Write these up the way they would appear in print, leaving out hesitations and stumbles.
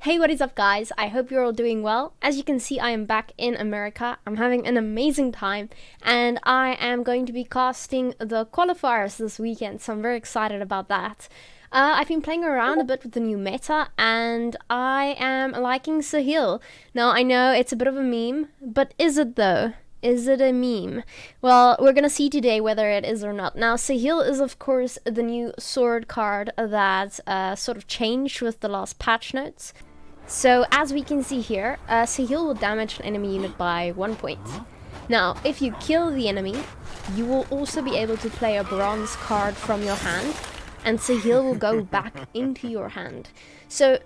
Hey, what is up guys? I hope you're all doing well. As you can see, I am back in America. I'm having an amazing time and I am going to be casting the qualifiers this weekend, so I'm very excited about that. I've been playing around a bit with the new meta and I am liking SIHIL. Now I know it's a bit of a meme, but is it though? Is it a meme? Well, we're gonna see today whether it is or not. Now, SIHIL is of course the new sword card that sort of changed with the last patch notes. So as we can see here, SIHIL will damage an enemy unit by 1 point. Now, if you kill the enemy, you will also be able to play a bronze card from your hand, and SIHIL will go back into your hand. So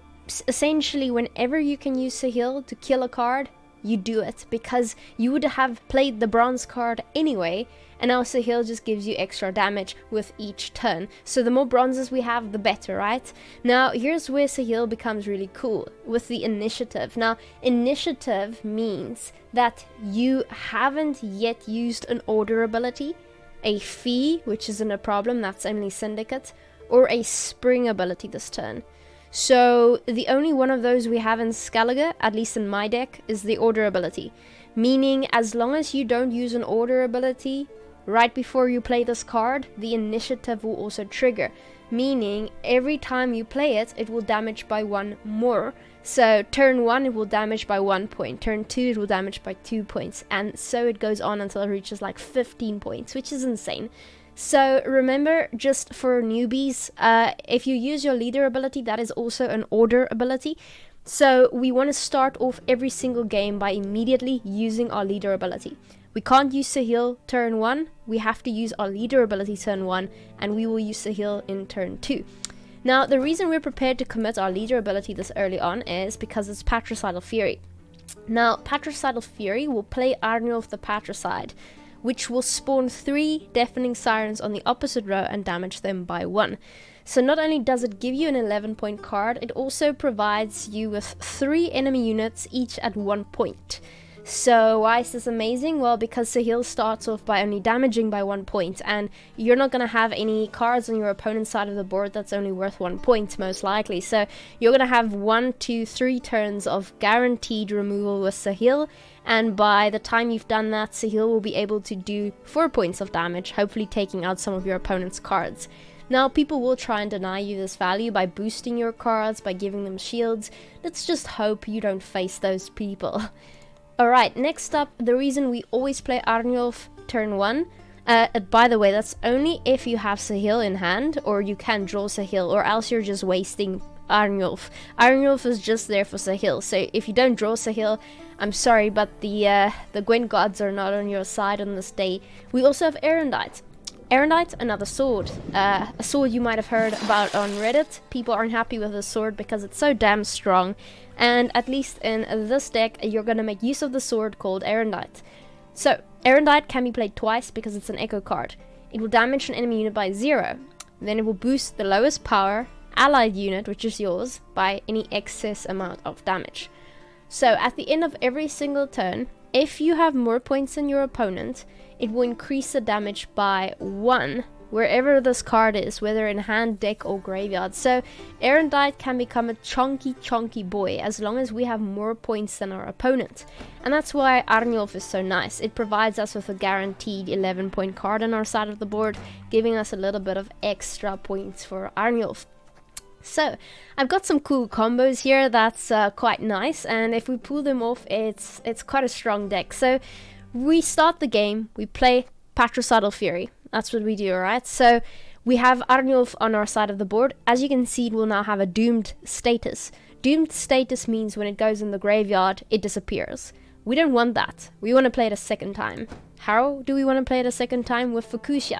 essentially, whenever you can use SIHIL to kill a card, you do it, because you would have played the bronze card anyway, and now SIHIL just gives you extra damage with each turn. So the more bronzes we have, the better, right? Now, here's where SIHIL becomes really cool, with the initiative. Now, initiative means that you haven't yet used an order ability, a fee, which isn't a problem, that's only syndicate, or a spring ability this turn. So the only one of those we have in Skellige, at least in my deck, is the order ability. Meaning, as long as you don't use an order ability right before you play this card, the initiative will also trigger. Meaning, every time you play it, it will damage by 1 more. So turn 1 it will damage by 1 point, turn 2 it will damage by 2 points, and so it goes on until it reaches like 15 points, which is insane. So remember, just for newbies, if you use your leader ability, that is also an order ability. So we want to start off every single game by immediately using our leader ability. We can't use SIHIL turn 1, we have to use our leader ability turn 1, and we will use SIHIL in turn 2. Now, the reason we're prepared to commit our leader ability this early on is because it's Patricidal Fury. Now, Patricidal Fury will play Arnulf the Patricide, which will spawn 3 deafening sirens on the opposite row and damage them by 1. So not only does it give you an 11-point card, it also provides you with 3 enemy units, each at 1 point. So why is this amazing? Well, because SIHIL starts off by only damaging by 1 point, and you're not going to have any cards on your opponent's side of the board that's only worth 1 point, most likely. So you're going to have 1, 2, 3 turns of guaranteed removal with SIHIL, and by the time you've done that, SIHIL will be able to do 4 points of damage, hopefully taking out some of your opponent's cards. Now, people will try and deny you this value by boosting your cards, by giving them shields. Let's just hope you don't face those people. Alright, next up, the reason we always play Arnulf turn 1. By the way, that's only if you have SIHIL in hand, or you can draw SIHIL, or else you're just wasting Arnulf. Arnulf is just there for SIHIL, so if you don't draw SIHIL, I'm sorry, but the Gwent gods are not on your side on this day. We also have Erendite. Erendite, another sword. A sword you might have heard about on Reddit. People aren't happy with this sword because it's so damn strong. And at least in this deck, you're going to make use of the sword called Erendite. So, Erendite can be played twice because it's an echo card. It will damage an enemy unit by 0. Then it will boost the lowest power allied unit, which is yours, by any excess amount of damage. So, at the end of every single turn, if you have more points than your opponent, it will increase the damage by 1, wherever this card is, whether in hand, deck, or graveyard. So, Erendite can become a chunky boy as long as we have more points than our opponent. And that's why Arnulf is so nice. It provides us with a guaranteed 11-point card on our side of the board, giving us a little bit of extra points for Arnulf. So, I've got some cool combos here that's quite nice, and if we pull them off, it's quite a strong deck. So, we start the game, we play Patricidal Fury. That's what we do, alright? So, we have Arnulf on our side of the board. As you can see, it will now have a doomed status. Doomed status means when it goes in the graveyard, it disappears. We don't want that. We want to play it a second time. How do we want to play it a second time? With Fukusha.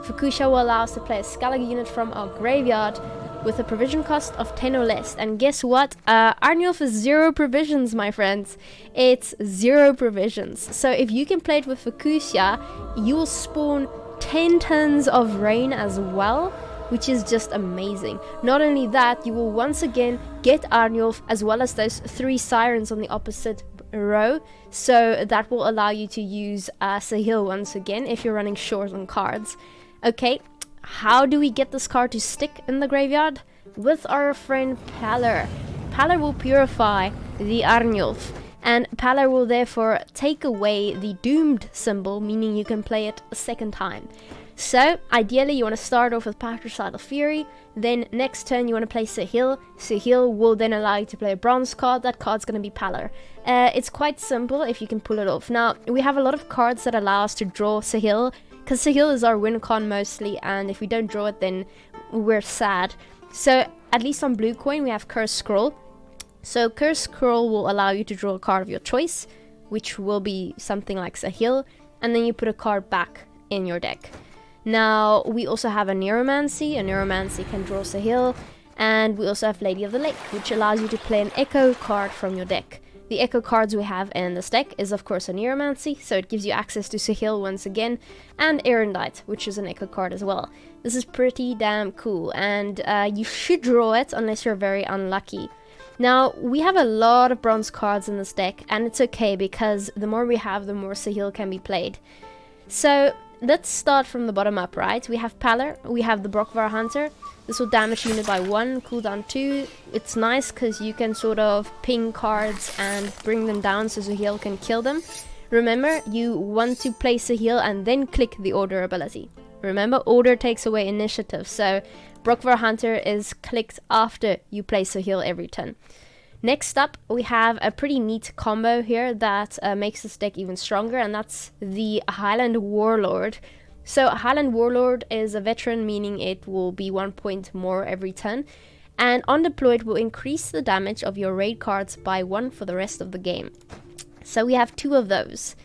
Fukusha will allow us to play a Skellige unit from our graveyard with a provision cost of 10 or less. And guess what? Arnulf is 0 provisions, my friends. It's 0 provisions. So if you can play it with Fukusha, you will spawn 10 tons of rain as well, which is just amazing. Not only that, you will once again get Arnulf as well as those 3 sirens on the opposite row. So that will allow you to use SIHIL once again if you're running short on cards. Okay, how do we get this card to stick in the graveyard? With our friend Paller. Pallor will purify the Arnulf, and Pallor will therefore take away the doomed symbol, meaning you can play it a second time. So, ideally you want to start off with Patricidal Fury, then next turn you want to play SIHIL. SIHIL will then allow you to play a bronze card. That card's going to be Pallor. It's quite simple if you can pull it off. Now, we have a lot of cards that allow us to draw SIHIL, because SIHIL is our win con mostly, and if we don't draw it, then we're sad. So, at least on Blue Coin, we have Cursed Scroll. So, Cursed Scroll will allow you to draw a card of your choice, which will be something like SIHIL, and then you put a card back in your deck. Now, we also have a Neuromancy. A Neuromancy can draw SIHIL, and we also have Lady of the Lake, which allows you to play an Echo card from your deck. The Echo cards we have in this deck is of course a Neuromancy, so it gives you access to SIHIL once again, and Erendite, which is an Echo card as well. This is pretty damn cool, and you should draw it unless you're very unlucky. Now, we have a lot of bronze cards in this deck, and it's okay because the more we have, the more SIHIL can be played. So, let's start from the bottom up, right? We have Pallor, we have the Brokvar Hunter. This will damage unit by 1, cooldown 2. It's nice because you can sort of ping cards and bring them down so SIHIL can kill them. Remember, you want to play SIHIL and then click the Order ability. Remember, Order takes away initiative, so Brokvar Hunter is clicked after you play SIHIL every turn. Next up, we have a pretty neat combo here that makes this deck even stronger, and that's the Highland Warlord. So Highland Warlord is a veteran, meaning it will be 1 point more every turn, and on deploy it will increase the damage of your raid cards by 1 for the rest of the game. So we have two of those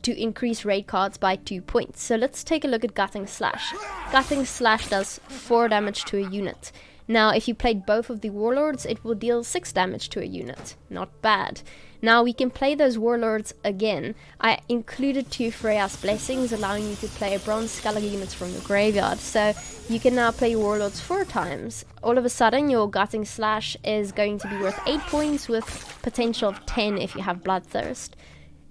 to increase raid cards by 2 points. So let's take a look at Gutting Slash. Gutting Slash does 4 damage to a unit. Now, if you played both of the Warlords, it will deal 6 damage to a unit. Not bad. Now, we can play those Warlords again. I included 2 Freya's Blessings, allowing you to play a Bronze Skellige units from your graveyard. So, you can now play Warlords 4 times. All of a sudden, your Gutting Slash is going to be worth 8 points with potential of 10 if you have Bloodthirst.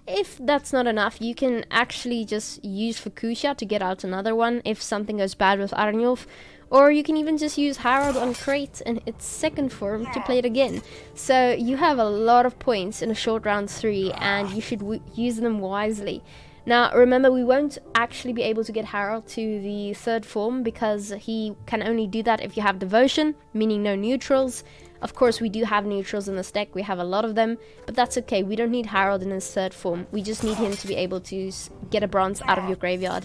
If that's not enough, you can actually just use Fukushia to get out another one if something goes bad with Arnulf. Or you can even just use Harald on Crate in its second form to play it again. So you have a lot of points in a short round 3, and you should use them wisely. Now remember, we won't actually be able to get Harald to the 3rd form because he can only do that if you have Devotion, meaning no neutrals. Of course, we do have neutrals in this deck, we have a lot of them, but that's okay. We don't need Harald in his 3rd form. We just need him to be able to get a bronze out of your graveyard.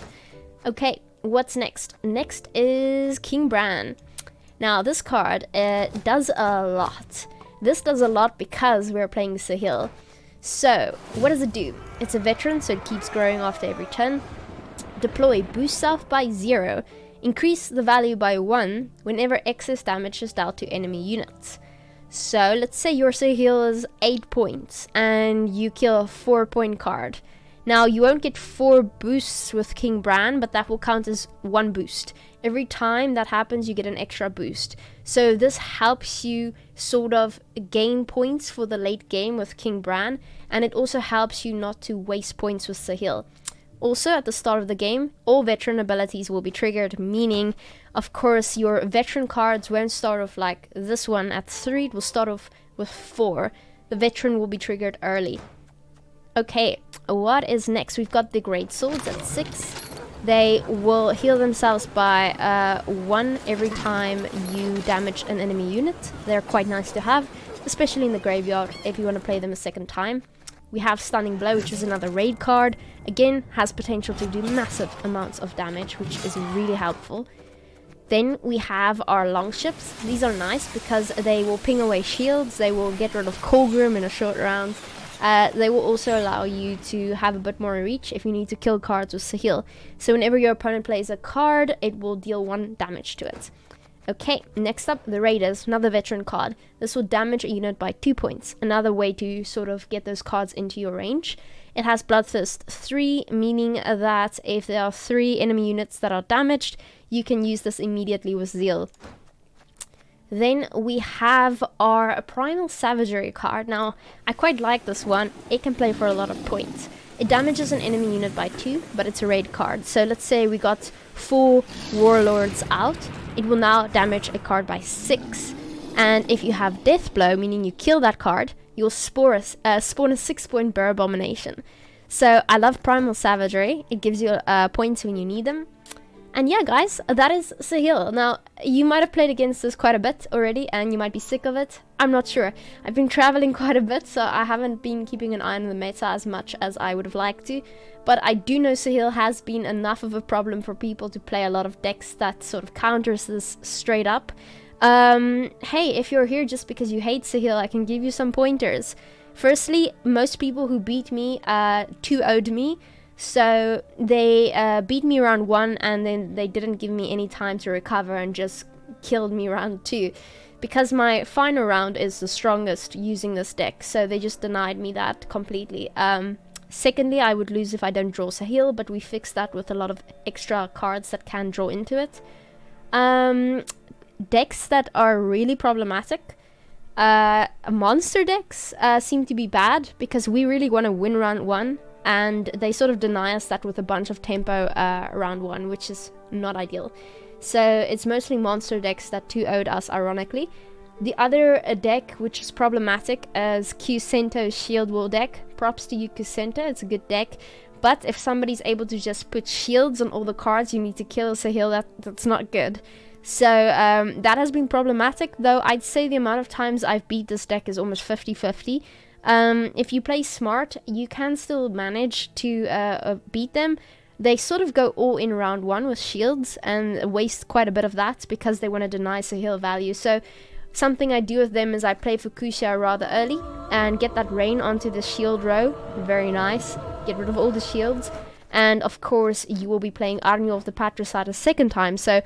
Okay. What's next? Next is King Bran. Now this card does a lot. This does a lot because we're playing SIHIL. So what does it do? It's a veteran, so it keeps growing after every turn. Deploy, boost self by 0. Increase the value by 1 whenever excess damage is dealt to enemy units. So let's say your SIHIL is 8 points and you kill a 4-point card. Now, you won't get 4 boosts with King Bran, but that will count as 1 boost. Every time that happens, you get an extra boost. So this helps you sort of gain points for the late game with King Bran, and it also helps you not to waste points with SIHIL. Also, at the start of the game, all veteran abilities will be triggered, meaning, of course, your veteran cards won't start off like this one at 3, it will start off with 4. The veteran will be triggered early. Okay, what is next? We've got the Great Swords at 6. They will heal themselves by 1 every time you damage an enemy unit. They're quite nice to have, especially in the graveyard if you want to play them a second time. We have Stunning Blow, which is another raid card. Again, has potential to do massive amounts of damage, which is really helpful. Then we have our Longships. These are nice because they will ping away shields, they will get rid of Colgrim in a short round. They will also allow you to have a bit more reach if you need to kill cards with SIHIL. So whenever your opponent plays a card, it will deal 1 damage to it. Okay, next up, the Raiders, another veteran card. This will damage a unit by 2 points. Another way to sort of get those cards into your range. It has Bloodthirst 3, meaning that if there are 3 enemy units that are damaged, you can use this immediately with Zeal. Then we have our Primal Savagery card. Now, I quite like this one. It can play for a lot of points. It damages an enemy unit by 2, but it's a raid card. So let's say we got 4 Warlords out. It will now damage a card by 6. And if you have Death Blow, meaning you kill that card, you'll spawn a 6-point Bear Abomination. So I love Primal Savagery. It gives you points when you need them. And yeah, guys, that is SIHIL. Now, you might have played against this quite a bit already, and you might be sick of it. I'm not sure. I've been traveling quite a bit, so I haven't been keeping an eye on the meta as much as I would have liked to. But I do know SIHIL has been enough of a problem for people to play a lot of decks that sort of counters this straight up. Hey, if you're here just because you hate SIHIL, I can give you some pointers. Firstly, most people who beat me 2-0'd me. So they beat me round 1 and then they didn't give me any time to recover and just killed me round 2. Because my final round is the strongest using this deck, so they just denied me that completely. Secondly, I would lose if I don't draw SIHIL, but we fixed that with a lot of extra cards that can draw into it. Decks that are really problematic. Monster decks seem to be bad because we really want to win round 1. And they sort of deny us that with a bunch of tempo round 1, which is not ideal. So it's mostly monster decks that 2-0'd us, ironically. The other deck which is problematic is Q-Sento's Shield Wall deck. Props to you, Q-Sento, it's a good deck. But if somebody's able to just put shields on all the cards you need to kill SIHIL, that's not good. So that has been problematic, though I'd say the amount of times I've beat this deck is almost 50-50. If you play smart, you can still manage to beat them. They sort of go all in round 1 with shields and waste quite a bit of that because they want to deny SIHIL value. So something I do with them is I play Fukushia rather early and get that rain onto the shield row. Very nice. Get rid of all the shields. And of course, you will be playing Arnul of the Patricide a second time. So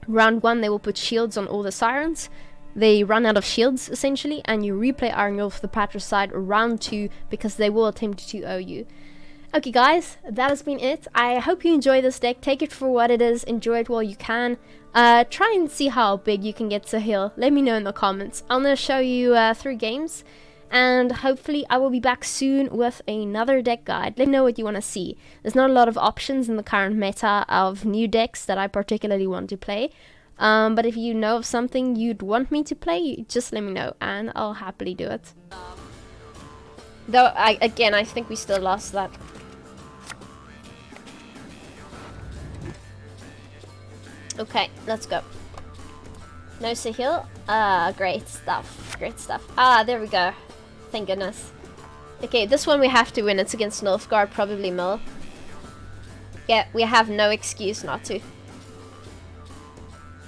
round 1, they will put shields on all the Sirens. They run out of shields, essentially, and you replay Arnul for the Patricide round 2 because they will attempt to 2-0 you. Okay, guys, that has been it. I hope you enjoy this deck. Take it for what it is. Enjoy it while you can. Try and see how big you can get SIHIL. Let me know in the comments. I'm going to show you 3 games, and hopefully I will be back soon with another deck guide. Let me know what you want to see. There's not a lot of options in the current meta of new decks that I particularly want to play. But if you know of something you'd want me to play, just let me know and I'll happily do it. Though, again, I think we still lost that. Okay, let's go. No SIHIL? Great stuff. Great stuff. There we go. Thank goodness. Okay, this one we have to win. It's against Nilfgaard, probably Mill. Yeah, we have no excuse not to.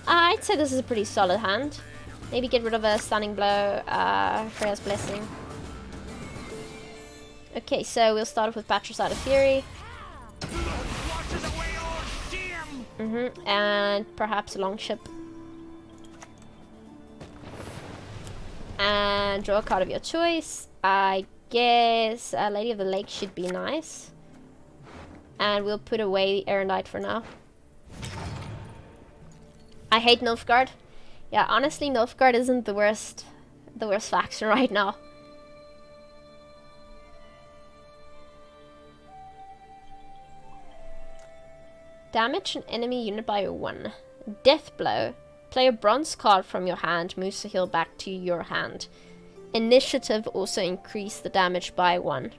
I'd say this is a pretty solid hand. Maybe get rid of a Stunning Blow, Freya's Blessing. Okay, so we'll start off with Patricidal Fury. And perhaps a Longship. And draw a card of your choice. I guess Lady of the Lake should be nice. And we'll put away Erendite for now. I hate Nilfgaard. Yeah, honestly, Nilfgaard isn't the worst faction right now. Damage an enemy unit by 1. Death Blow. Play a bronze card from your hand, move SIHIL back to your hand. Initiative also increase the damage by 1.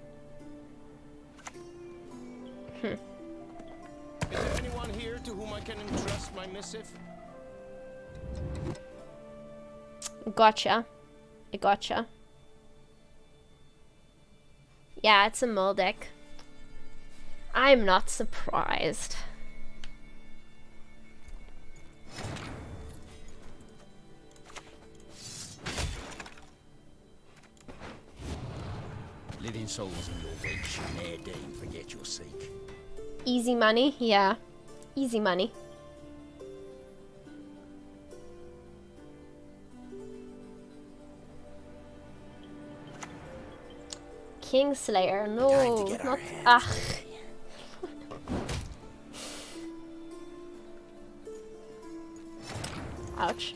Is there anyone here to whom I can entrust my missive? Gotcha. I gotcha. Yeah, it's a Mill deck. I'm not surprised. Living souls in your wake should ne'er deign forget your sake. Easy money, yeah. Easy money. Kingslayer, no, not ouch.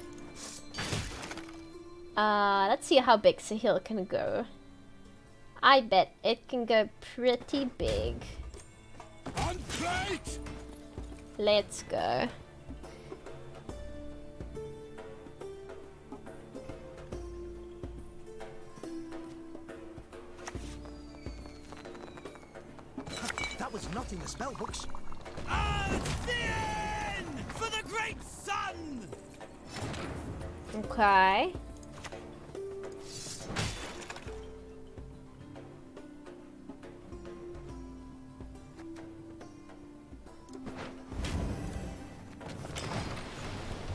Let's see how big SIHIL can go. I bet it can go pretty big. Let's go. was not in the spell books. Althien! For the great sun! Okay.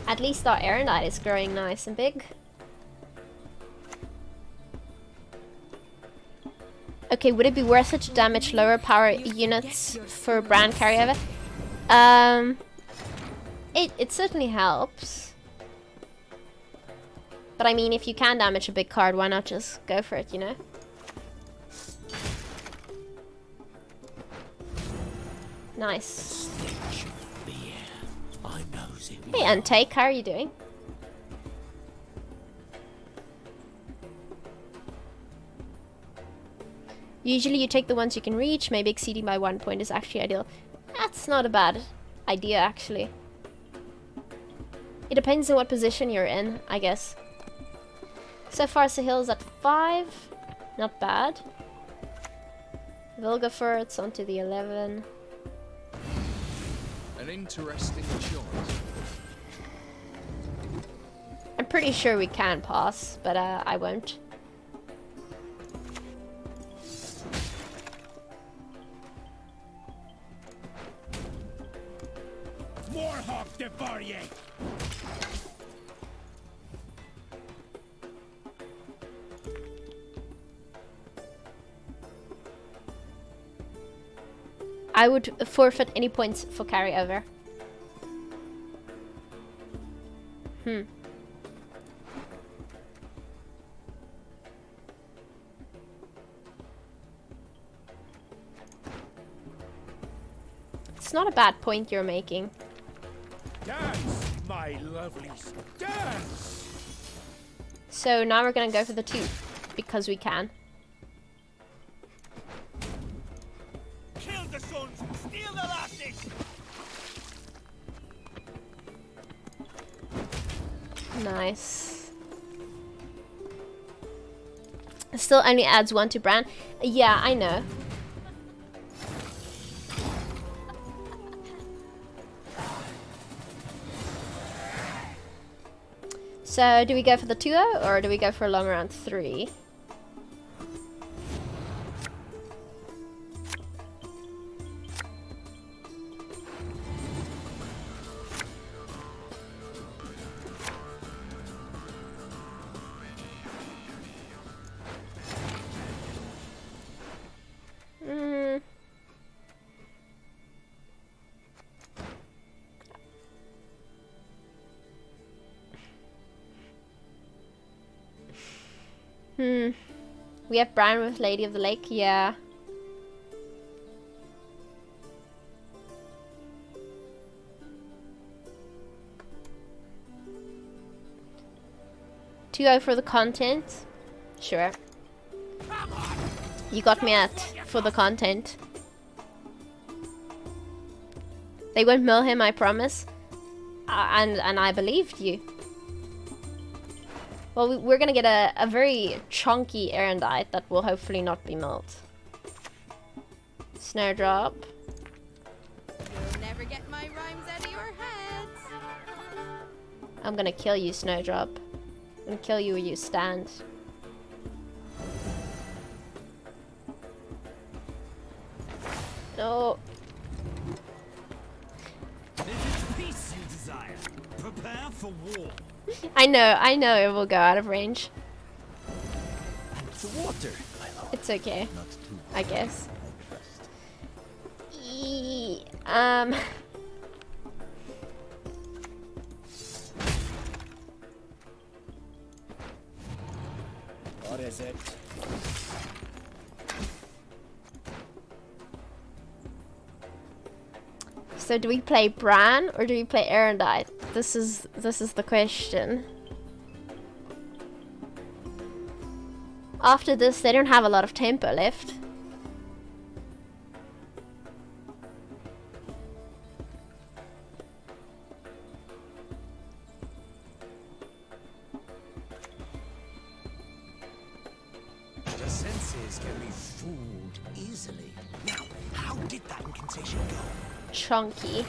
At least our Erendite is growing nice and big. Okay, would it be worth it to damage lower power units for brand carryover? It certainly helps. But I mean, if you can damage a big card, why not just go for it, you know? Nice. Hey, Untake, how are you doing? Usually you take the ones you can reach, maybe exceeding by 1 point is actually ideal. That's not a bad idea, actually. It depends on what position you're in, I guess. So far, SIHIL is at 5. Not bad. Vilgafurt's onto the 11. An interesting choice. I'm pretty sure we can pass, but I won't. Warhawk de Barrier! I would forfeit any points for carryover. It's not a bad point you're making. Dance, my lovelies, dance! So now we're gonna go for the 2, because we can. Kill the sons, steal the lasses! Nice. Still only adds 1 to brand. Yeah, I know. So, do we go for the 2-0 or do we go for a long round 3? We have Bran with Lady of the Lake, yeah. $2 for the content. Sure. You got me at for the content. They won't mill him, I promise. And I believed you. Well, we're gonna get a very chunky Erendite that will hopefully not be milled. Snowdrop. You'll never get my rhymes out of your heads. I'm gonna kill you, Snowdrop. I'm gonna kill you where you stand. No. It is peace you desire. Prepare for war. I know it will go out of range. The water. It's okay, Not too I guess. I trust. What is it? So do we play Bran or do we play Erendite? This is the question. After this, they don't have a lot of tempo left. The senses can be fooled easily. Now, how did that incantation go? Chunky.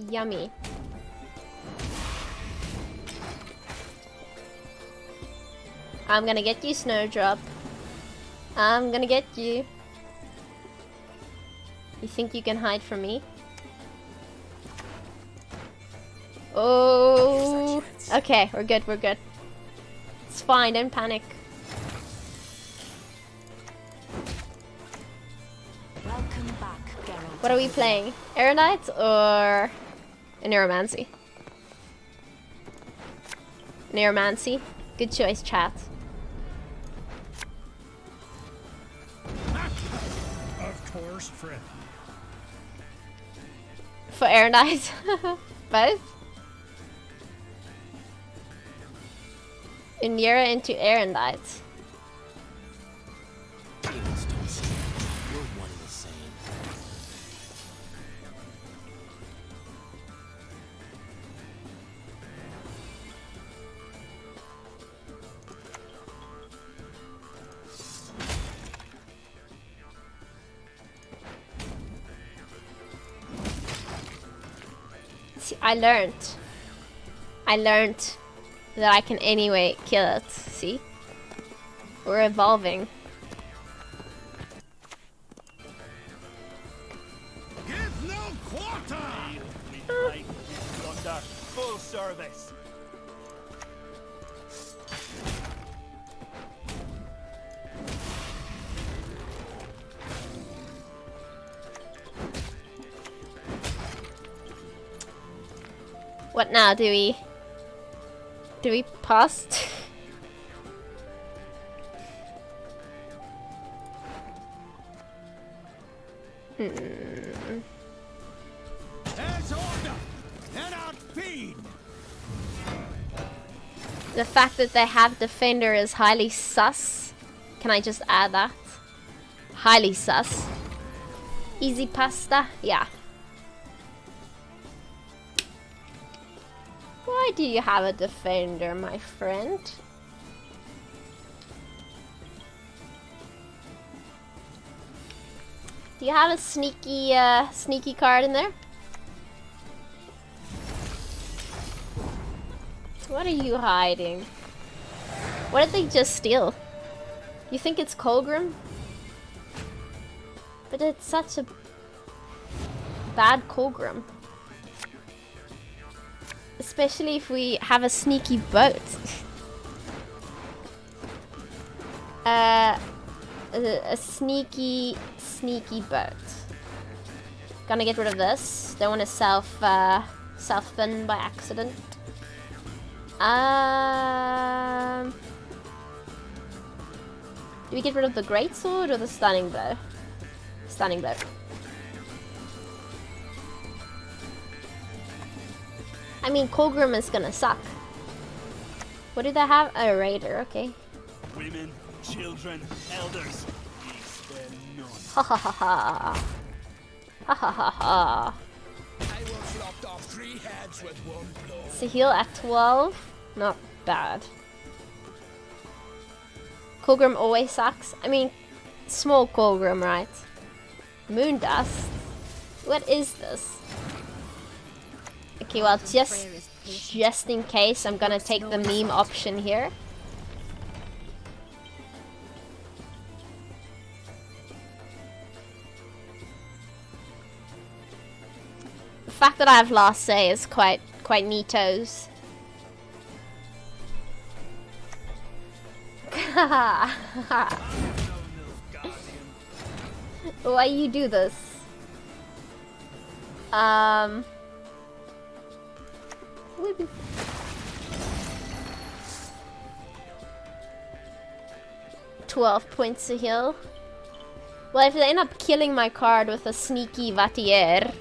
Yummy. I'm gonna get you, Snowdrop. I'm gonna get you. You think you can hide from me? Oh, okay, we're good, we're good. It's fine, don't panic. Welcome back, Geralt. What are we playing? Aeronite or Neuromancy? Neuromancy. Good choice, chat. Of course, friend. For Aeronite. Both? Unira into Aeronite. Demons don't see. You're one and the same. See, I learned that I can anyway kill it. See? We're evolving. Give no quarter! We fight with plunder. Full service. What now? Do we pass? As order, and out feed. The fact that they have Defender is highly sus. Can I just add that? Highly sus. Easy pasta? Yeah. Why do you have a Defender, my friend? Do you have a sneaky card in there? What are you hiding? What did they just steal? You think it's Colgrim? But it's such a bad Colgrim. Especially if we have a sneaky boat. A sneaky boat. Gonna get rid of this. Don't want to self-thin by accident. Do we get rid of the greatsword or the stunning blow? Stunning blow. I mean, Colgrim is gonna suck. What do they have? A raider, okay. Women, children, elders. We spare none. Ha ha ha ha. Ha ha ha ha. I once lopped off 3 heads with one blow. SIHIL at 12. Not bad. Colgrim always sucks. I mean, small Colgrim, right? Moondust. What is this? Okay, well, just in case, I'm gonna take the meme option here. The fact that I have last say is quite neatos. Why you do this? 12 points a heal. Well, if they end up killing my card with a sneaky Vatier,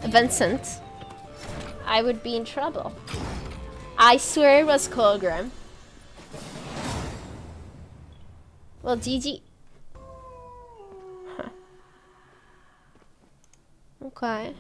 Vincent, I would be in trouble. I swear it was Colgrim. Well, GG. Huh. Okay.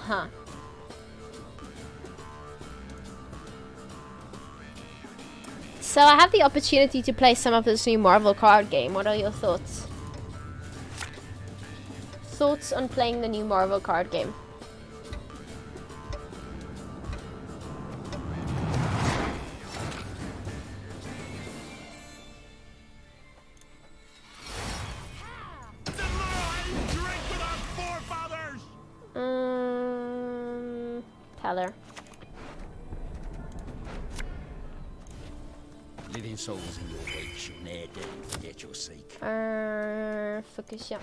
Huh. So I have the opportunity to play some of this new Marvel card game. What are your thoughts? Thoughts on playing the new Marvel card game? Teller. Living souls in your wake shall ne'er dare forget your seek. Focus, ja.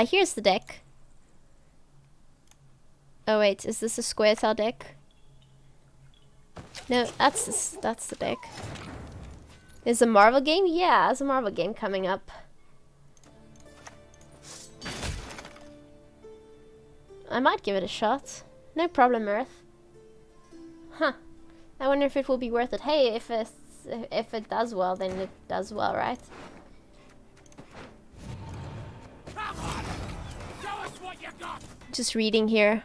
Here's the deck. Oh wait, is this a square tile deck? No, that's the deck. There's a Marvel game? Yeah, there's a Marvel game coming up. I might give it a shot. No problem, Earth. Huh. I wonder if it will be worth it. Hey, if it does well, then it does well, right? Come on! Show us what you got! Just reading here.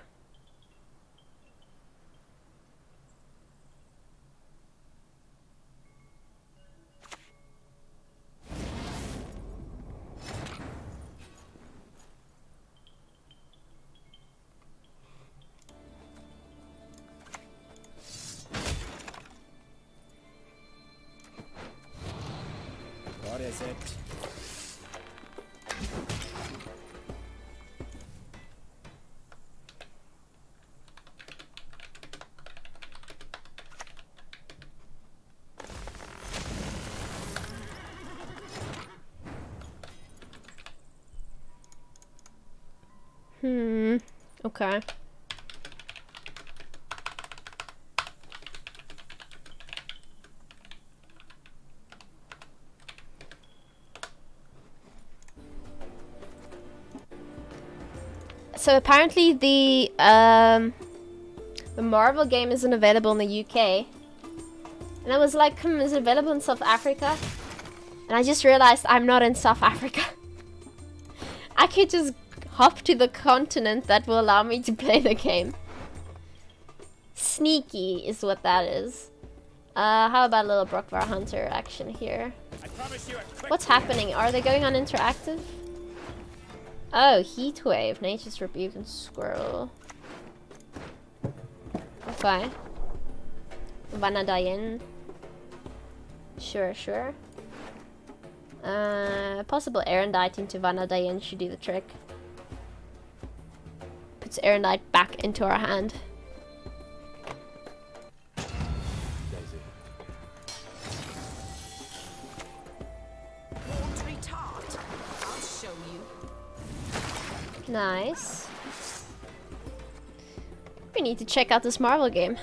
What is it? Okay. So apparently the Marvel game isn't available in the UK. And I was like, is it available in South Africa? And I just realized I'm not in South Africa. I could just hop to the continent that will allow me to play the game. Sneaky is what that is. How about a little Brockvar Hunter action here? I promise you a quick What's happening? Are they going on interactive? Oh, Heatwave, Nature's Rebuke, and Squirrel. Okay. Vanadayan. Sure, sure. Possible Erendite into Vanadayan should do the trick. Puts Erendite back into our hand. Watery tart. I'll show you. Nice. We need to check out this Marvel game.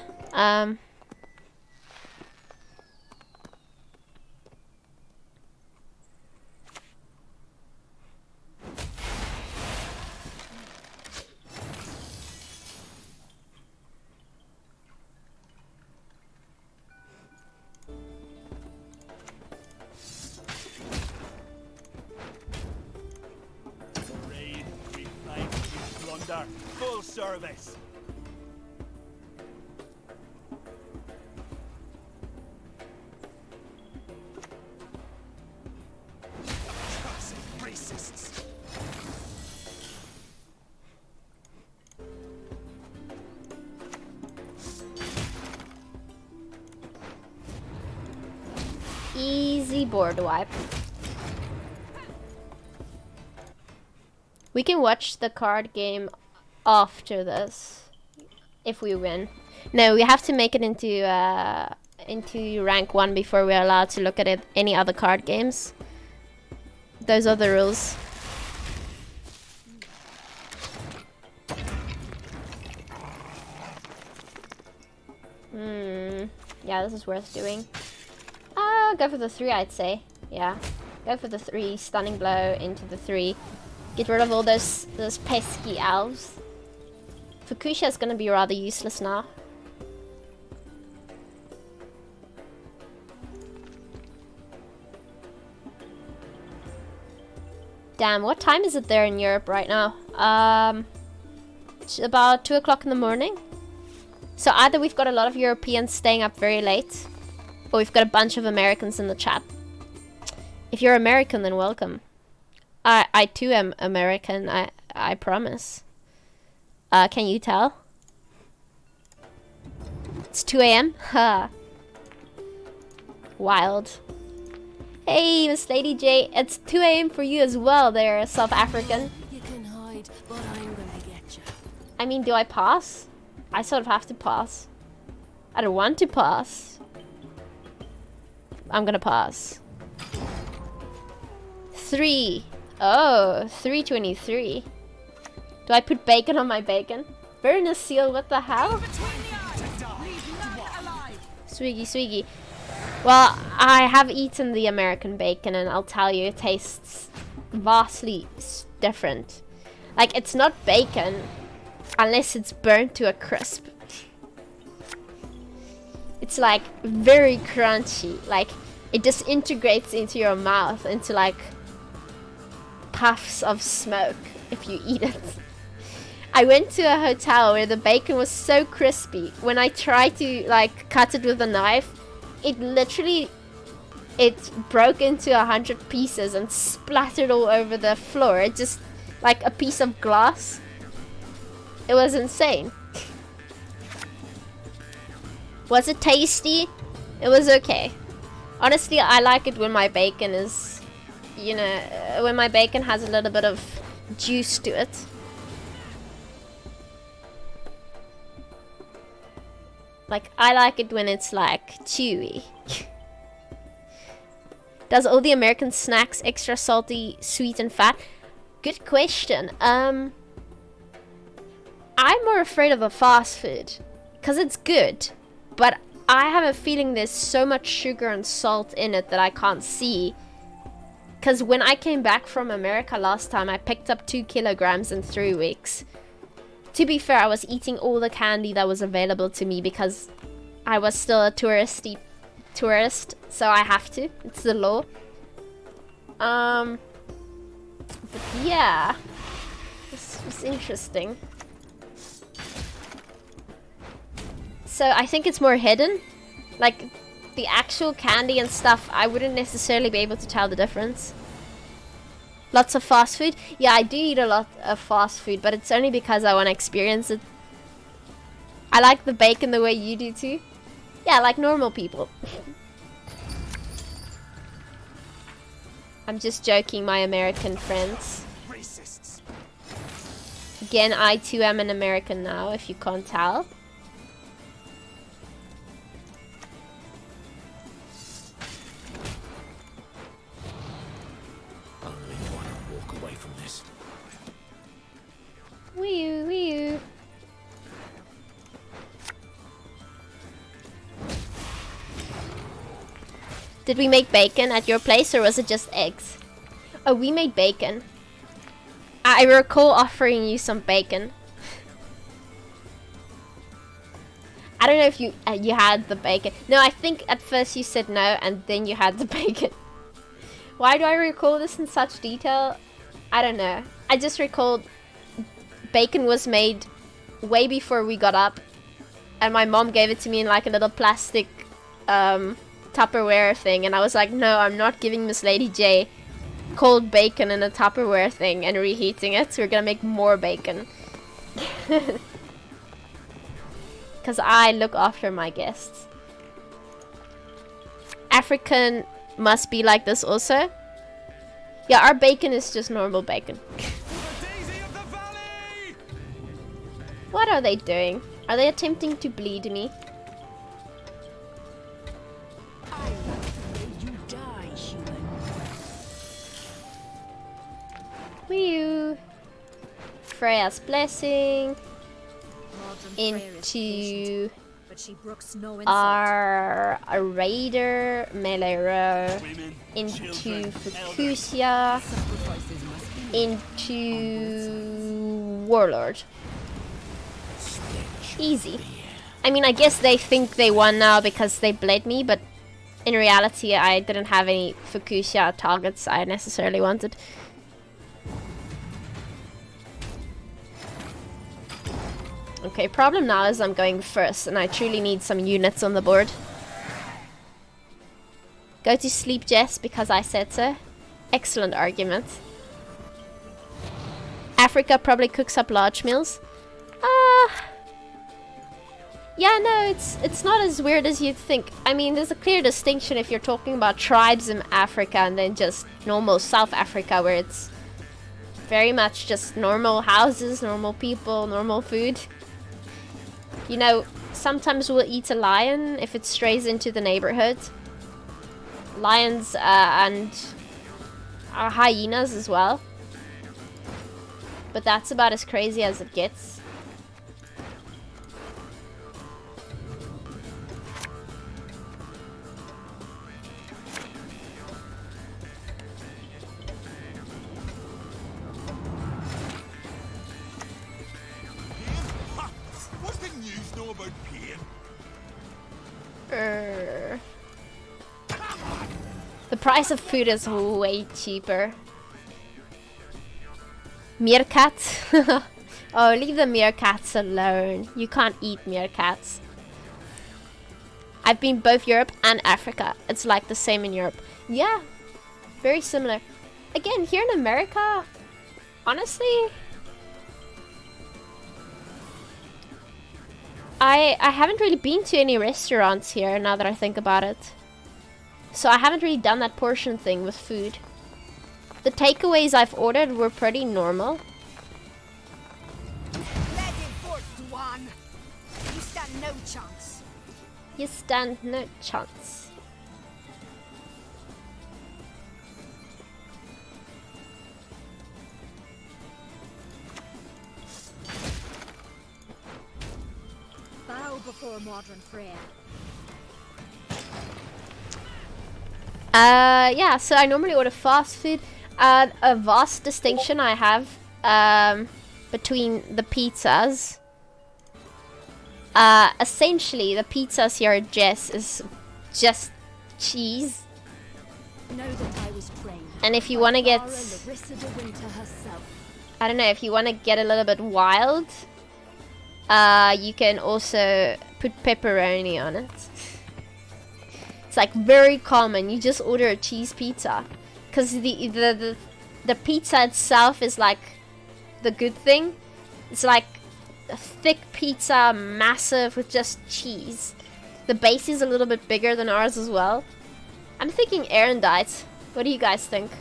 raid, we fight, we plunder. Full service. Cursed racists. Easy board wipe. We can watch the card game after this if we win. No, we have to make it into rank 1 before we're allowed to look at it, any other card games. Those are the rules. Yeah, this is worth doing. Go for the 3, I'd say. Yeah, go for the 3. Stunning blow into the 3. Get rid of all those pesky elves. Fukushia is gonna be rather useless now. Damn, what time is it there in Europe right now? It's about 2 o'clock in the morning. So either we've got a lot of Europeans staying up very late, or we've got a bunch of Americans in the chat. If you're American, then welcome. I too am American, I promise. Can you tell? It's 2 a.m? Ha. Wild. Hey, Miss Lady J, it's 2 a.m. for you as well there, South African. You can hide, but I'm gonna get you. I mean, do I pass? I sort of have to pass. I don't want to pass. I'm gonna pass. 3. Oh, 323. Do I put bacon on my bacon? Burn a seal, what the hell? Swiggy, swiggy. Well, I have eaten the American bacon and I'll tell you, it tastes vastly different. Like, it's not bacon unless it's burnt to a crisp. It's like very crunchy. Like, it disintegrates into your mouth into like puffs of smoke if you eat it. I went to a hotel where the bacon was so crispy. When I tried to like cut it with a knife, it literally, it broke into 100 pieces and splattered all over the floor. It just, like a piece of glass. It was insane. Was it tasty? It was okay. Honestly, I like it when my bacon is, you know, when my bacon has a little bit of juice to it. Like, I like it when it's like chewy. Does all the American snacks extra salty, sweet and fat? Good question. I'm more afraid of the fast food. Because it's good. But I have a feeling there's so much sugar and salt in it that I can't see. Because when I came back from America last time, I picked up 2 kilograms in 3 weeks. To be fair, I was eating all the candy that was available to me because I was still a tourist, so I have to. It's the law. But yeah, this was interesting. So I think it's more hidden. Like, the actual candy and stuff, I wouldn't necessarily be able to tell the difference. Lots of fast food. Yeah, I do eat a lot of fast food, but it's only because I want to experience it. I like the bacon the way you do too. Yeah, like normal people. I'm just joking, my American friends. Racists. Again, I too am an American now, if you can't tell. Wee-oo, wee-oo. Did we make bacon at your place or was it just eggs? Oh, we made bacon. I recall offering you some bacon. I don't know if you had the bacon. No, I think at first you said no and then you had the bacon. Why do I recall this in such detail? I don't know. I just recalled bacon was made way before we got up and my mom gave it to me in like a little plastic Tupperware thing and I was like, no, I'm not giving Miss Lady J cold bacon in a Tupperware thing and reheating it, so we're gonna make more bacon. Because I look after my guests. African must be like this also. Yeah, our bacon is just normal bacon. What are they doing? Are they attempting to bleed me? I will you die, human. Wee-oo. Freya's blessing. Modern Freya's patient, Into but she brooks no insult. our raider melee row. Women, Into children, Fukushia. Sacrifices must be made. Into Warlord. Easy. I mean, I guess they think they won now because they bled me, but in reality, I didn't have any Fukushia targets I necessarily wanted. Okay, problem now is I'm going first, and I truly need some units on the board. Go to sleep, Jess, because I said so. Excellent argument. Africa probably cooks up large meals. Yeah, no, it's not as weird as you'd think. I mean, there's a clear distinction if you're talking about tribes in Africa and then just normal South Africa, where it's very much just normal houses, normal people, normal food. You know, sometimes we'll eat a lion if it strays into the neighborhood. Lions and hyenas as well. But that's about as crazy as it gets. What's the news know about pain? The price of food is way cheaper. Meerkat. Oh, leave the meerkats alone. You can't eat meerkats. I've been both Europe and Africa. It's like the same in Europe. Yeah, very similar. Again, here in America, honestly, I haven't really been to any restaurants here now that I think about it. So I haven't really done that portion thing with food. The takeaways I've ordered were pretty normal. Let it forth, Dwan. You stand no chance. You stand no chance. Bow before modern prayer. Yeah, so I normally order fast food. A vast distinction I have between the pizzas. Essentially, the pizzas here at Jess is just cheese. Know that I was trained. And if you want to get, Larissa de Winter herself. I don't know, if you want to get a little bit wild, you can also put pepperoni on it. It's like very common. You just order a cheese pizza, because the pizza itself is like the good thing. It's like a thick pizza, massive with just cheese. The base is a little bit bigger than ours as well. I'm thinking Erendite. What do you guys think?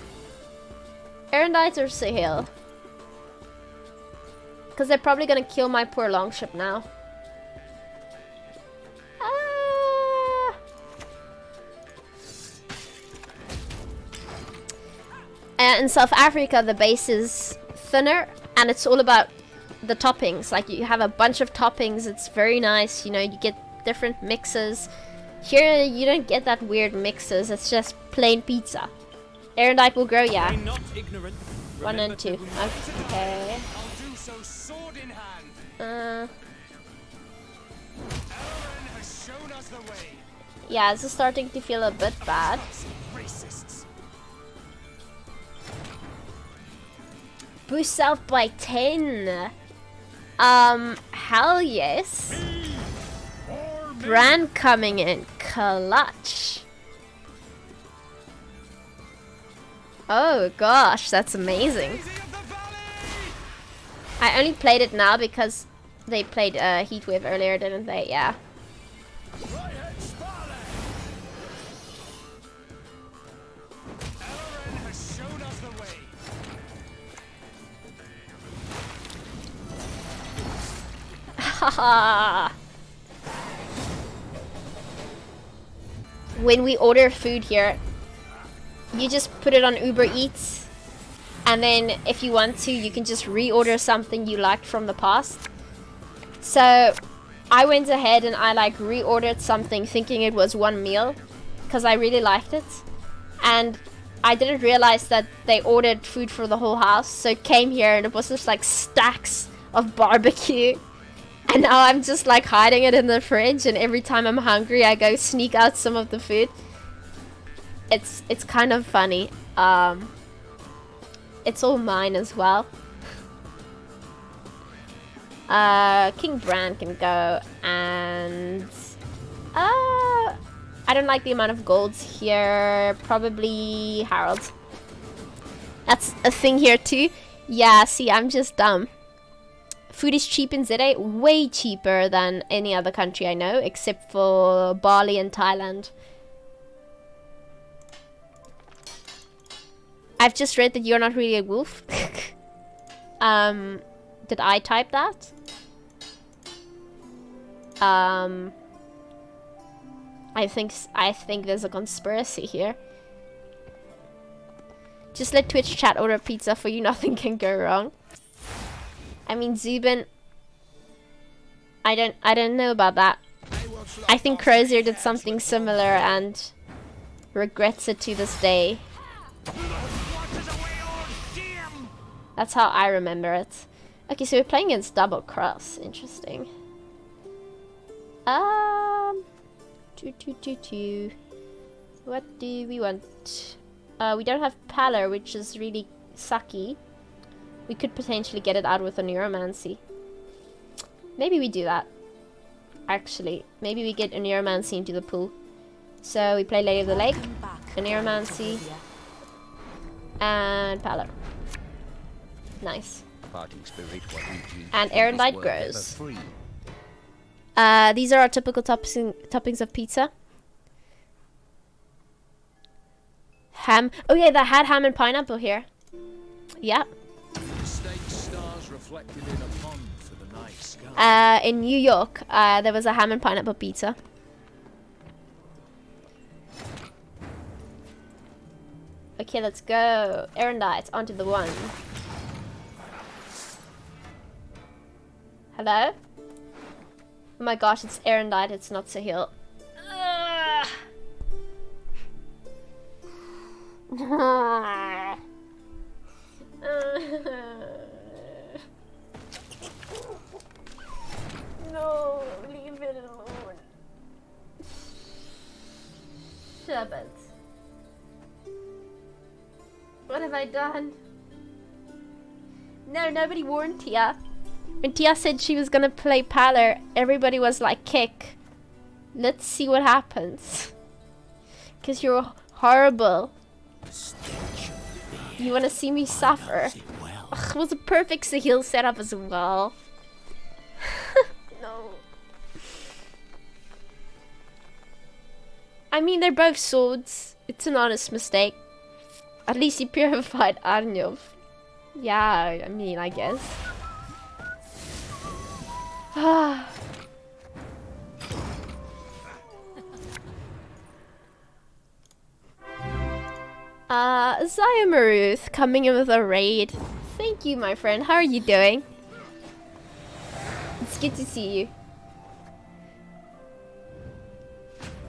Erendite or SIHIL? Because they're probably gonna kill my poor longship now. In South Africa, the base is thinner, and it's all about the toppings. Like, you have a bunch of toppings. It's very nice. You know, you get different mixes. Here, you don't get that weird mixes. It's just plain pizza. Erendite will grow, yeah. I'm not ignorant. 1 and 2. Okay. I'll do so sword in hand. Uh, Aaron has shown us the way. yeah, this is starting to feel a bit bad. Racists. Boost self by 10. Hell yes. Brand coming in clutch. Oh gosh, that's amazing. I only played it now because they played Heatwave earlier, didn't they? Yeah. Aaron has shown us the way. Haha. When we order food here, you just put it on Uber Eats, and then if you want to, you can just reorder something you liked from the past. So I went ahead and I like reordered something thinking it was one meal because I really liked it, and I didn't realize that they ordered food for the whole house. So it came here and it was just like stacks of barbecue. And now I'm just like hiding it in the fridge, and every time I'm hungry I go sneak out some of the food. It's kind of funny. It's all mine as well. King Bran can go, and I don't like the amount of golds here. Probably Harold. That's a thing here too. Yeah, see, I'm just dumb. Food is cheap in ZA, way cheaper than any other country I know, except for Bali and Thailand. I've just read that you're not really a wolf. Did I type that? I think there's a conspiracy here. Just let Twitch chat order pizza for you, nothing can go wrong. I mean, Zubin, I don't know about that. I think Crozier did something similar and regrets it to this day. That's how I remember it. Okay, so we're playing against Double Cross. Interesting. What do we want? We don't have Pallor, which is really sucky. We could potentially get it out with a Neuromancy. Maybe we do that. Actually, maybe we get a Neuromancy into the pool. So we play Lady of the Lake, a Neuromancy, and Pallor. Nice. And Erendite grows. These are our typical toppings of pizza. Ham. Oh yeah, they had ham and pineapple here. Yeah. In New York, there was a ham and pineapple pizza. Okay, let's go. Erendite, onto the one. Hello? Oh my gosh, it's Erendite, it's not SIHIL. No, leave it alone. Shut it. What have I done? No, nobody warned Tia. When Tia said she was gonna play Pallor, everybody was like, kick. Let's see what happens. Cause you're horrible. You wanna see me suffer? Ugh, it was a perfect SIHIL setup as well. No. I mean, they're both swords. It's an honest mistake. At least he purified Arnyov. Yeah, I mean, I guess. Zaya Maruth coming in with a raid. Thank you, my friend. How are you doing? It's good to see you.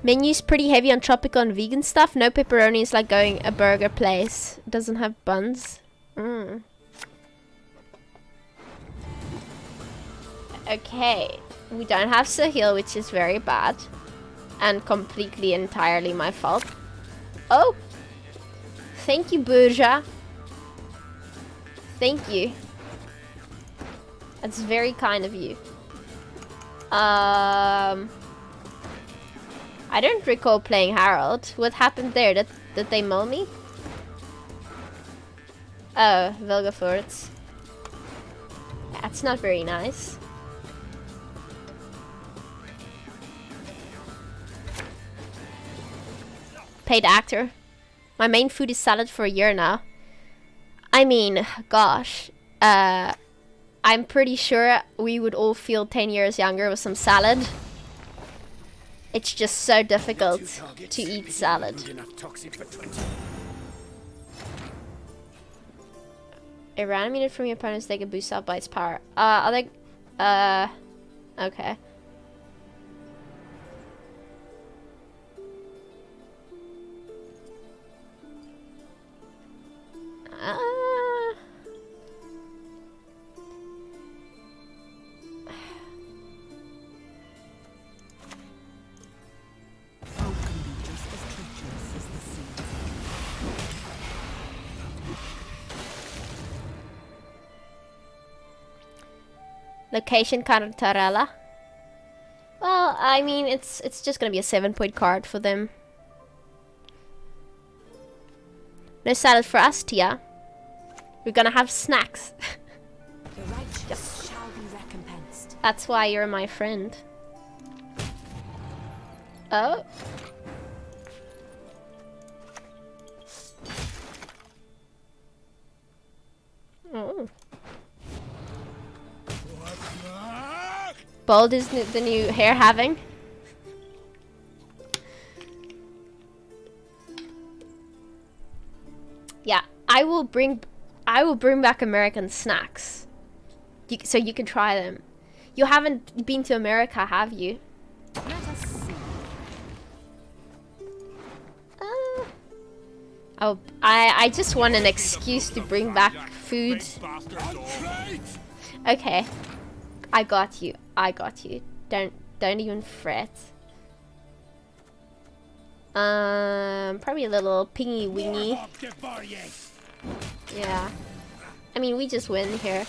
Menu's pretty heavy on tropical and vegan stuff. No pepperoni is like going a burger place. It doesn't have buns. Okay. We don't have SIHIL, which is very bad. And completely, entirely my fault. Oh! Thank you, Bourja. Thank you. That's very kind of you. I don't recall playing Harold. What happened there? Did they mull me? Oh, Vilgefortz. That's not very nice. Paid actor. My main food is salad for a year now. I mean, gosh. I'm pretty sure we would all feel 10 years younger with some salad. It's just so difficult to eat salad. A random unit from your opponent's deck a boost out by its power. Okay. Location Cantarella. Well, I mean, it's just gonna be a 7-point card for them. No salad for us, Tia. We're gonna have snacks. The righteous shall be recompensed. That's why you're my friend. Oh. Oh. Bald is the new hair having. Yeah, I will bring back American snacks, so you can try them. You haven't been to America, have you? Let us see. Oh, I just want an excuse to bring back food. Okay, I got you. Don't even fret. Probably a little pingy wingy. Yeah. I mean, we just win here.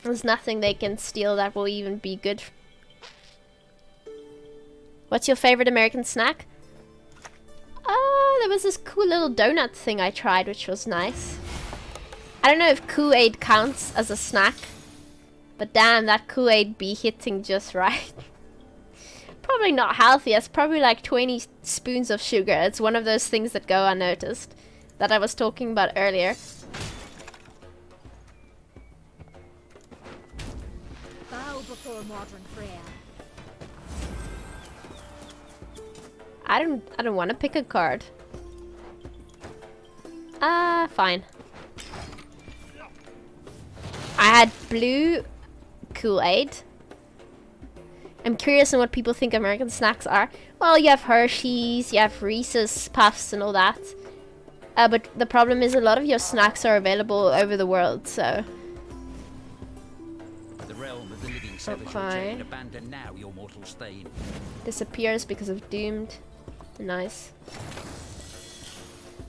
There's nothing they can steal that will even be good. What's your favorite American snack? There was this cool little donut thing I tried, which was nice. I don't know if Kool-Aid counts as a snack, but damn, that Kool-Aid be hitting just right. Probably not healthy. It's probably like 20 spoons of sugar. It's one of those things that go unnoticed that I was talking about earlier. Bow before modern prayer. I don't want to pick a card. Fine. I had blue Kool-Aid. I'm curious on what people think American snacks are. Well, you have Hershey's, you have Reese's Puffs and all that. But the problem is a lot of your snacks are available over the world, so... The realm of the living savage Okay. abandon now your mortal stain. Disappears because of Doomed. Nice.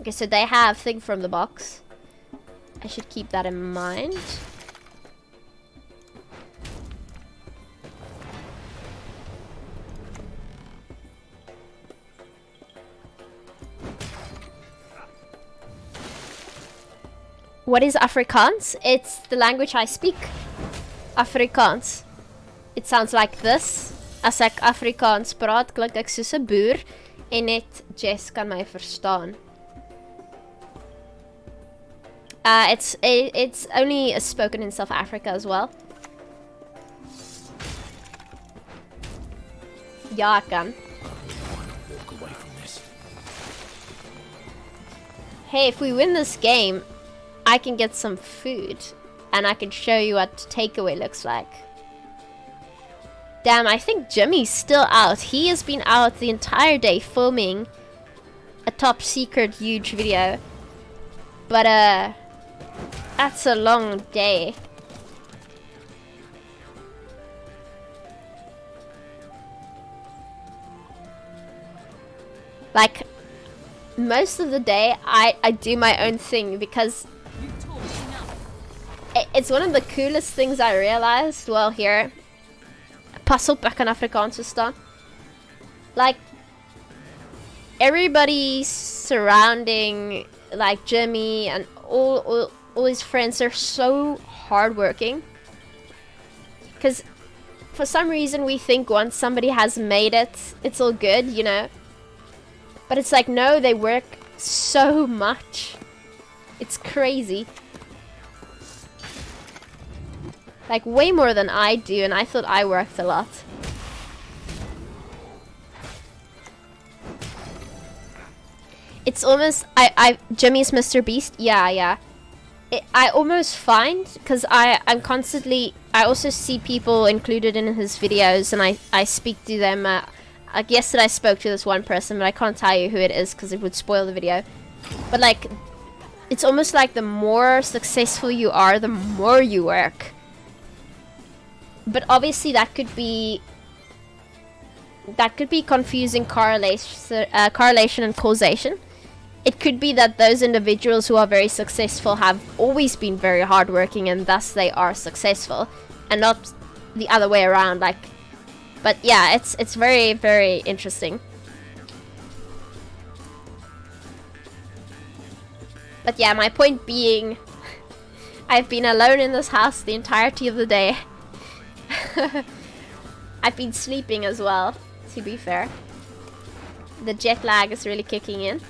Okay, so they have Thing from the Box. I should keep that in mind. What is Afrikaans? It's the language I speak. Afrikaans. It sounds like this. As ek Afrikaans praat, klink ek soos 'n boer en net Jess kan my verstaan. It's only spoken in South Africa as well. Ja, ek kan. Walk away from this. Hey, if we win this game, I can get some food and I can show you what takeaway looks like. Damn, I think Jimmy's still out. He has been out the entire day filming a top secret huge video. But that's a long day. Like, most of the day I do my own thing because it's one of the coolest things I realized while here. Pas op, ek kan Afrikaans verstaan. Like, everybody surrounding, like Jimmy and all his friends are so hardworking. Because for some reason we think once somebody has made it, it's all good, you know. But it's like, no, they work so much. It's crazy. Like, way more than I do, and I thought I worked a lot. It's almost, Jimmy's Mr. Beast, yeah. I almost find, because I'm constantly, I also see people included in his videos, and I speak to them. Like, yesterday I spoke to this one person, but I can't tell you who it is, because it would spoil the video. But, like, it's almost like the more successful you are, the more you work. But obviously that could be confusing correlation and causation. it could be that those individuals who are very successful have always been very hardworking and thus they are successful, and not the other way around. Like, but yeah, it's very, very interesting. But yeah, my point being, I've been alone in this house the entirety of the day. I've been sleeping as well, to be fair. The jet lag is really kicking in.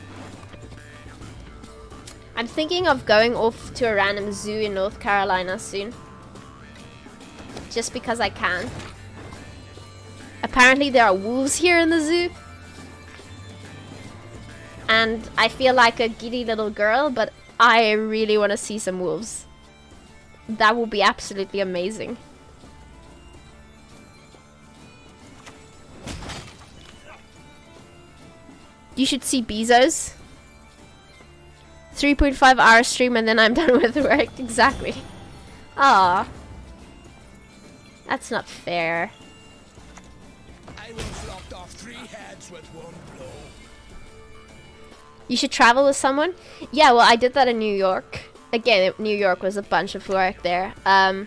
I'm thinking of going off to a random zoo in North Carolina soon. Just because I can. Apparently there are wolves here in the zoo. And I feel like a giddy little girl, but I really want to see some wolves. That will be absolutely amazing. You should see Bezos. 3.5 hour stream and then I'm done with work. Exactly. Ah, that's not fair. I once lopped off 3 heads with one blow. You should travel with someone? Yeah, well, I did that in New York. Again, New York was a bunch of work there. Val.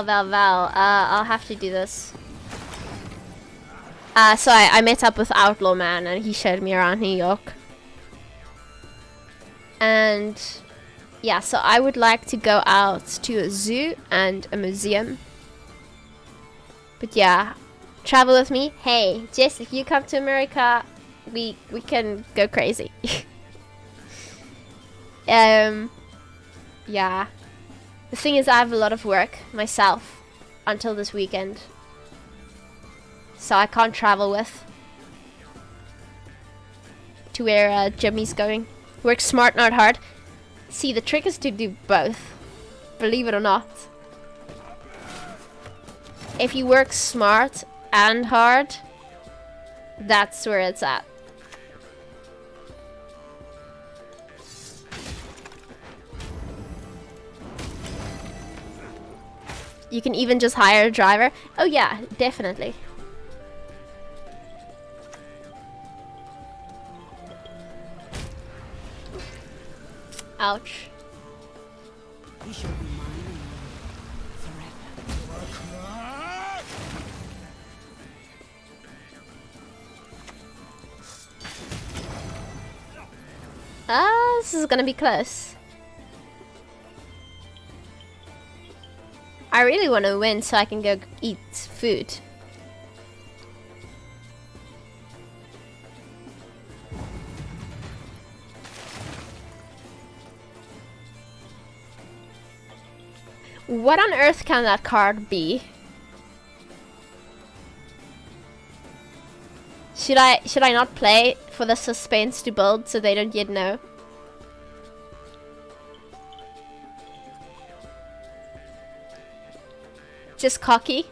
I'll have to do this. So I met up with Outlaw Man and he showed me around New York. And yeah, so I would like to go out to a zoo and a museum. But yeah, travel with me. Hey, Jess, if you come to America, we can go crazy. Yeah. The thing is, I have a lot of work myself until this weekend. So I can't travel with. To where Jimmy's going. Work smart, not hard. See, the trick is to do both. Believe it or not. If you work smart and hard, that's where it's at. You can even just hire a driver. Oh yeah, definitely. Ouch. He shall be mine forever. This is gonna be close. I really want to win so I can go eat food. What on earth can that card be? Should I not play for the suspense to build so they don't yet know? Just cocky.